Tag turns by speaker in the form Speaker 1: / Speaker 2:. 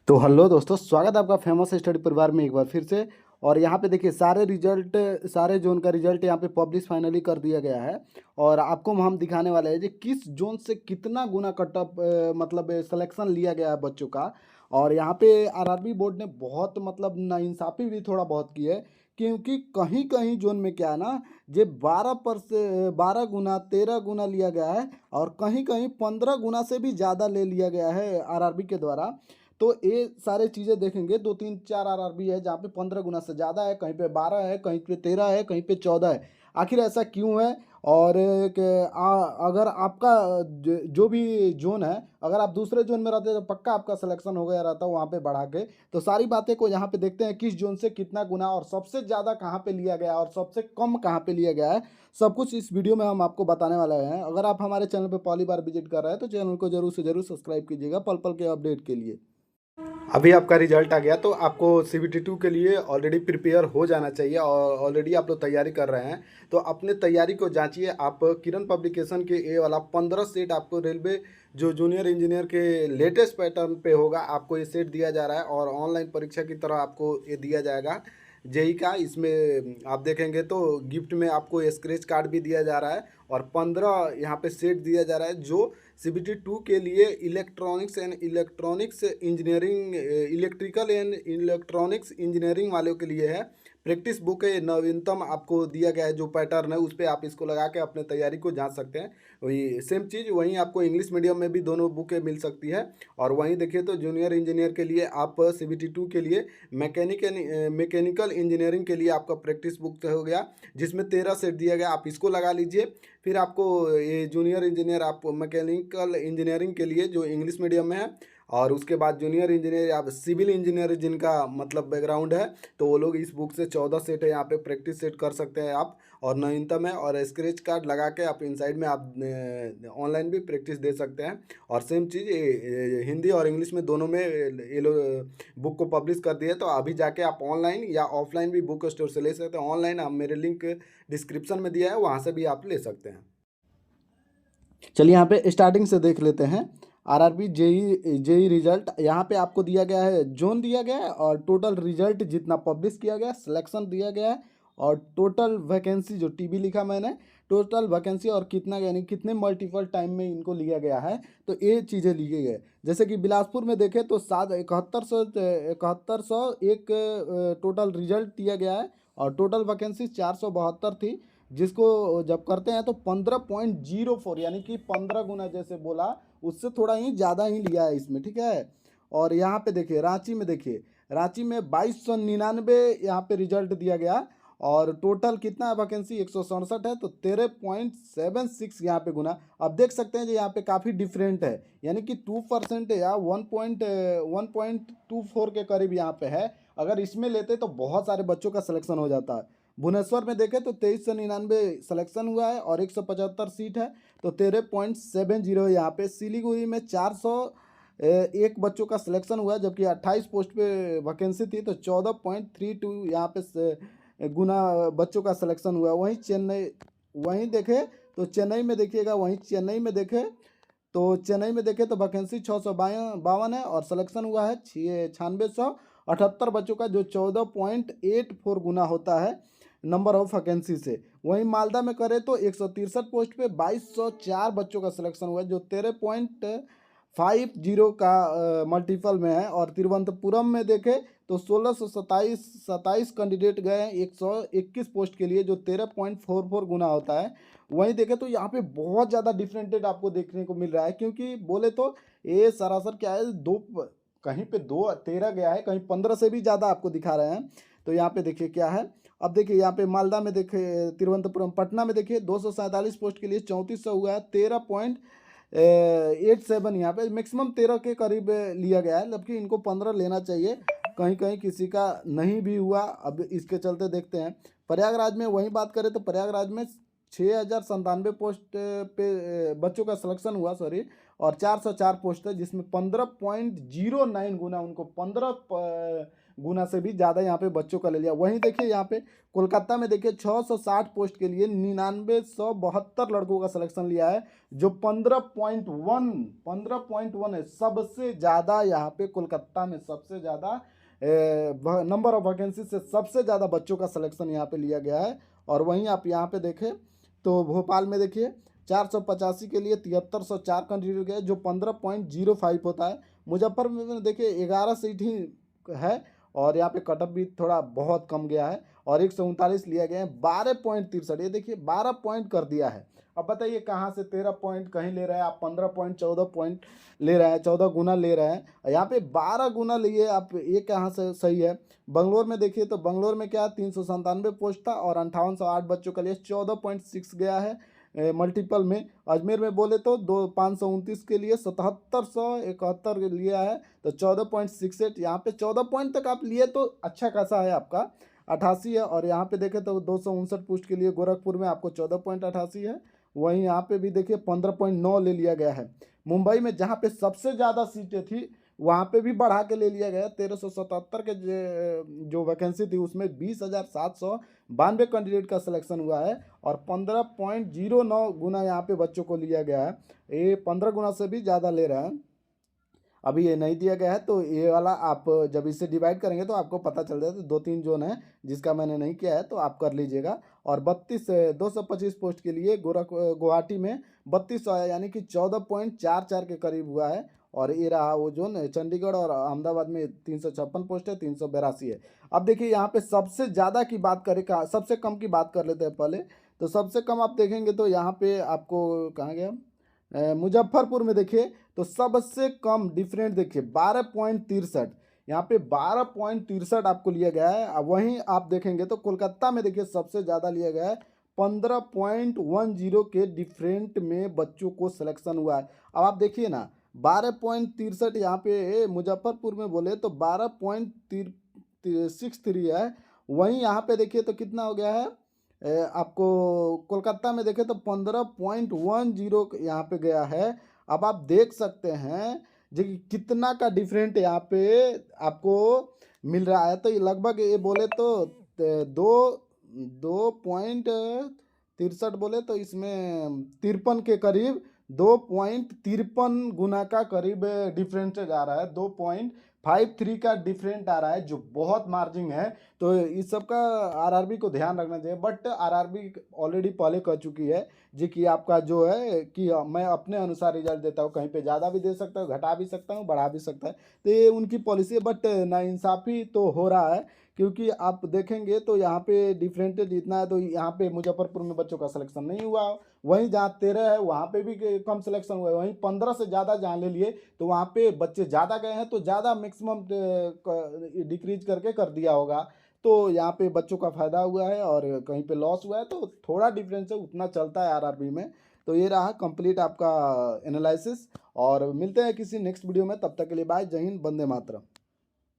Speaker 1: तो हेलो दोस्तों, स्वागत है आपका फेमस स्टडी परिवार में एक बार फिर से। और यहाँ पे देखिए सारे रिजल्ट, सारे जोन का रिजल्ट यहाँ पे पब्लिश फाइनली कर दिया गया है। और आपको हम दिखाने वाले हैं कि किस जोन से कितना गुना कट ऑफ मतलब सिलेक्शन लिया गया है बच्चों का। और यहाँ पे आरआरबी बोर्ड ने बहुत मतलब नाइंसाफ़ी भी थोड़ा बहुत की है, क्योंकि कहीं कहीं जोन में क्या है ना, जे 12 गुना 13 गुना लिया गया है, और कहीं कहीं 15 गुना से भी ज़्यादा ले लिया गया है आरआरबी के द्वारा। तो ये सारे चीज़ें देखेंगे, 2 3 4 आरआरबी है जहाँ पे 15 गुना से ज़्यादा है, कहीं पे 12 है, कहीं पे 13 है, कहीं पे 14 है। आखिर ऐसा क्यों है? और अगर आपका जो भी जोन है, अगर आप दूसरे जोन में रहते तो पक्का आपका सिलेक्शन हो गया रहता वहाँ पे बढ़ा के। तो सारी बातें को यहाँ पे देखते हैं, किस जोन से कितना गुना और सबसे ज़्यादा कहाँ पे लिया गया और सबसे कम कहाँ पे लिया गया है, सब कुछ इस वीडियो में हम आपको बताने वाले हैं। अगर आप हमारे चैनल पर पहली बार विजिट कर रहे हैं तो चैनल को जरूर से जरूर सब्सक्राइब कीजिएगा पल पल के अपडेट के लिए। अभी आपका रिजल्ट आ गया तो आपको CBT 2 के लिए ऑलरेडी प्रिपेयर हो जाना चाहिए, और ऑलरेडी आप लोग तैयारी कर रहे हैं। तो अपने तैयारी को जांचिए। आप किरण पब्लिकेशन के ए वाला 15 सेट आपको रेलवे जो जूनियर इंजीनियर के लेटेस्ट पैटर्न पे होगा, आपको ये सेट दिया जा रहा है, और ऑनलाइन परीक्षा की तरह आपको ये दिया जाएगा जेई का। इसमें आप देखेंगे तो गिफ्ट में आपको स्क्रैच कार्ड भी दिया जा रहा है, और 15 यहाँ पे सेट दिया जा रहा है जो CBT 2 के लिए electronics and electronics engineering, electrical and electronics engineering वालों के लिए है। प्रैक्टिस बुक है, नवीनतम आपको दिया गया है जो पैटर्न है उस पर आप इसको लगा के अपने तैयारी को जांच सकते हैं। वही सेम चीज़ वहीं आपको इंग्लिश मीडियम में भी दोनों बुकें मिल सकती है। और वहीं देखिए तो जूनियर इंजीनियर के लिए आप CBT 2 के लिए मैकेनिकल इंजीनियरिंग के लिए आपका प्रैक्टिस बुक हो गया, जिसमें 13 सेट दिया गया, आप इसको लगा लीजिए। फिर आपको ये जूनियर इंजीनियर, आप मैकेनिकल इंजीनियरिंग के लिए जो इंग्लिश मीडियम में है, और उसके बाद जूनियर इंजीनियर आप सिविल इंजीनियर जिनका मतलब बैकग्राउंड है, तो वो लोग इस बुक से 14 सेट है यहाँ पे प्रैक्टिस सेट कर सकते हैं आप। और नवीनतम है, और स्क्रैच कार्ड लगा के आप इनसाइड में आप ऑनलाइन भी प्रैक्टिस दे सकते हैं। और सेम चीज़ ये हिंदी और इंग्लिश में दोनों में ये लोग बुक को पब्लिश कर दिए। तो अभी जाके आप ऑनलाइन या ऑफलाइन भी बुक स्टोर से ले सकते हैं। ऑनलाइन आप मेरे लिंक डिस्क्रिप्शन में दिया है, वहाँ से भी आप ले सकते हैं। चलिए यहाँ पे स्टार्टिंग से देख लेते हैं। आरआरबी जेई रिजल्ट यहाँ पे आपको दिया गया है, जोन दिया गया है, और टोटल रिजल्ट जितना पब्लिश किया गया, सिलेक्शन दिया गया है, और टोटल वैकेंसी जो टीबी लिखा मैंने, टोटल वैकेंसी और कितना यानी कितने मल्टीपल टाइम में इनको लिया गया है। तो ये चीज़ें लिए गए। जैसे कि बिलासपुर में देखें तो 7100 एक टोटल रिजल्ट दिया गया है, और टोटल वैकेंसी 472 थी, जिसको जब करते हैं तो 15.04 यानी कि 15 गुना जैसे बोला, उससे थोड़ा ही ज़्यादा ही लिया है इसमें, ठीक है। और यहाँ पे देखिए रांची में, देखिए रांची में 2299 यहाँ पे रिजल्ट दिया गया, और टोटल कितना है वैकेंसी 167 है, तो 13.76 यहाँ पे गुना। अब देख सकते हैं जो यहाँ पे काफ़ी डिफरेंट है, यानी कि 2% या 1.24 के करीब यहाँ पे है। अगर इसमें लेते तो बहुत सारे बच्चों का सिलेक्शन हो जाता है। भुवनेश्वर में देखें तो 2399 सिलेक्शन हुआ है, और 175 सीट है, तो 13.70 यहाँ पे। सिलीगुड़ी में 401 बच्चों का सिलेक्शन हुआ है, जबकि 28 पोस्ट पे वैकेंसी थी, तो 14.32 यहाँ पे गुना बच्चों का सिलेक्शन हुआ है। वहीं देखें तो चेन्नई में देखिएगा, वहीं चेन्नई में देखें तो वैकेंसी 652 है, और सिलेक्शन हुआ है 9678 बच्चों का, जो 14.84 गुना होता है नंबर ऑफ वैकेंसी से। वहीं मालदा में करें तो 163 पोस्ट पे 2204 बच्चों का सिलेक्शन हुआ है, जो 13.50 का मल्टीपल में है। और तिरुवनंतपुरम में देखें तो 1627 कैंडिडेट गए हैं 121 पोस्ट के लिए, जो 13.44 गुना होता है। वहीं देखें तो यहाँ पे बहुत ज़्यादा डिफरेंटेड आपको देखने को मिल रहा है, क्योंकि बोले तो ये सरासर क्या है, कहीं पे 13 गया है, कहीं 15 से भी ज़्यादा आपको दिखा रहे हैं। तो यहाँ पे देखिए क्या है। अब देखिए यहाँ पे मालदा में देखिए, तिरुवनंतपुरम, पटना में देखिए 247 पोस्ट के लिए 3400 हुआ है, 13.87 यहाँ पे मैक्सिमम 13 के करीब लिया गया है, जबकि इनको 15 लेना चाहिए। कहीं कहीं किसी का नहीं भी हुआ, अब इसके चलते देखते हैं। प्रयागराज में वहीं बात करें तो प्रयागराज में 6097 पोस्ट पे बच्चों का सिलेक्शन हुआ, सॉरी, और 404 पोस्ट है, जिसमें 15.09 गुना उनको 15 गुना से भी ज़्यादा यहाँ पे बच्चों का ले लिया। वहीं देखिए यहाँ पे कोलकाता में देखिए 660 पोस्ट के लिए 9972 लड़कों का सिलेक्शन लिया है, जो 15.1 है। सबसे ज़्यादा यहाँ पे कोलकाता में सबसे ज़्यादा नंबर ऑफ वैकेंसी से सबसे ज़्यादा बच्चों का सिलेक्शन यहाँ पे लिया गया है। और वहीं आप यहाँ पे देखें तो भोपाल में देखिए 485 के लिए 7304 कैंडिडेट गए, जो 15.05 होता है। मुजफ्फरपुर में देखिए 11 सीट ही है और यहाँ पे कटअप भी थोड़ा बहुत कम गया है और 139 लिया गया है। 12.63, ये देखिए 12 पॉइंट कर दिया है। अब बताइए कहाँ से 13 पॉइंट कहीं ले रहे हैं आप, 15.14 पॉइंट ले रहे हैं, 14 गुना ले रहे हैं, यहाँ पे 12 गुना लिए आप, ये कहाँ से सही है। बंगलोर में देखिए तो बंगलोर में क्या 397 पोस्ट था और 5808 बच्चों के लिए 14.6 गया है मल्टीपल में। अजमेर में बोले तो 529 के लिए 7771 लिया है, तो 14.68। यहाँ पे 14 पॉइंट तक आप लिए तो अच्छा खासा है, आपका 88 है। और यहाँ पे देखें तो 259 पोस्ट के लिए गोरखपुर में आपको 14.88 है। वहीं यहाँ पे भी देखिए 15.9 ले लिया गया है। मुंबई में जहाँ पे सबसे ज़्यादा सीटें थी वहाँ पे भी बढ़ा के ले लिया गया। 1377 के जो वैकेंसी थी उसमें 20,792 कैंडिडेट का सिलेक्शन हुआ है और 15.09 गुना यहाँ पे बच्चों को लिया गया है। ये 15 गुना से भी ज़्यादा ले रहा है। अभी ये नहीं दिया गया है, तो ये वाला आप जब इसे डिवाइड करेंगे तो आपको पता चल जाएगा। तो 2-3 जोन है जिसका मैंने नहीं किया है, तो आप कर लीजिएगा। और 225 पोस्ट के लिए गुवाहाटी में 3200 आया, यानी कि 14.44 के करीब हुआ है। और ये रहा वो जोन। चंडीगढ़ और अहमदाबाद में 356 पोस्ट है, 382 है। अब देखिए यहाँ पे सबसे ज़्यादा की बात करें, सबसे कम की बात कर लेते हैं पहले। तो सबसे कम आप देखेंगे तो यहाँ पे आपको कहाँ गया, मुजफ्फरपुर में देखिए तो सबसे कम डिफरेंट देखिए 12.63, यहाँ पे 12.63 आपको लिया गया है। अब वहीं आप देखेंगे तो कोलकाता में देखिए सबसे ज़्यादा लिया गया है, 15.10 के डिफरेंट में बच्चों को सिलेक्शन हुआ है। अब आप देखिए ना 12.63 यहाँ पे मुजफ्फरपुर में बोले तो 12.63 है। वहीं यहाँ पे देखिए तो कितना हो गया है, आपको कोलकाता में देखें तो 15.10 यहाँ पे गया है। अब आप देख सकते हैं जो कि कितना का डिफरेंट यहाँ पे आपको मिल रहा है। तो ये लगभग ये बोले तो 2.63 बोले तो इसमें 53 के करीब 2.53 गुना का करीब डिफरेंस आ रहा है। 2.53 का डिफरेंट आ रहा है, जो बहुत मार्जिन है। तो इस सब का आरआरबी को ध्यान रखना चाहिए। बट आरआरबी ऑलरेडी पहले कह चुकी है जी कि आपका जो है कि मैं अपने अनुसार रिजल्ट देता हूँ, कहीं पे ज़्यादा भी दे सकता हूँ, घटा भी सकता हूँ, बढ़ा भी सकता है। तो ये उनकी पॉलिसी है। बट नाइंसाफ़ी तो हो रहा है, क्योंकि आप देखेंगे तो यहाँ पे डिफरेंटेज इतना है। तो यहाँ पे मुजफ्फरपुर में बच्चों का सिलेक्शन नहीं हुआ, वहीं जहाँ 13 है वहाँ पे भी कम सिलेक्शन हुआ है। वहीं 15 से ज़्यादा जहाँ ले लिए तो वहाँ पे बच्चे ज़्यादा गए हैं, तो ज़्यादा मैक्सिमम डिक्रीज करके कर दिया होगा। तो यहाँ पे बच्चों का फ़ायदा हुआ है और कहीं पे लॉस हुआ है, तो थोड़ा डिफरेंस है, उतना चलता है आरआरबी में। तो ये रहा कंप्लीट आपका एनालिसिस, और मिलते हैं किसी नेक्स्ट वीडियो में। तब तक के लिए बाय, जय हिंद, वंदे मातरम।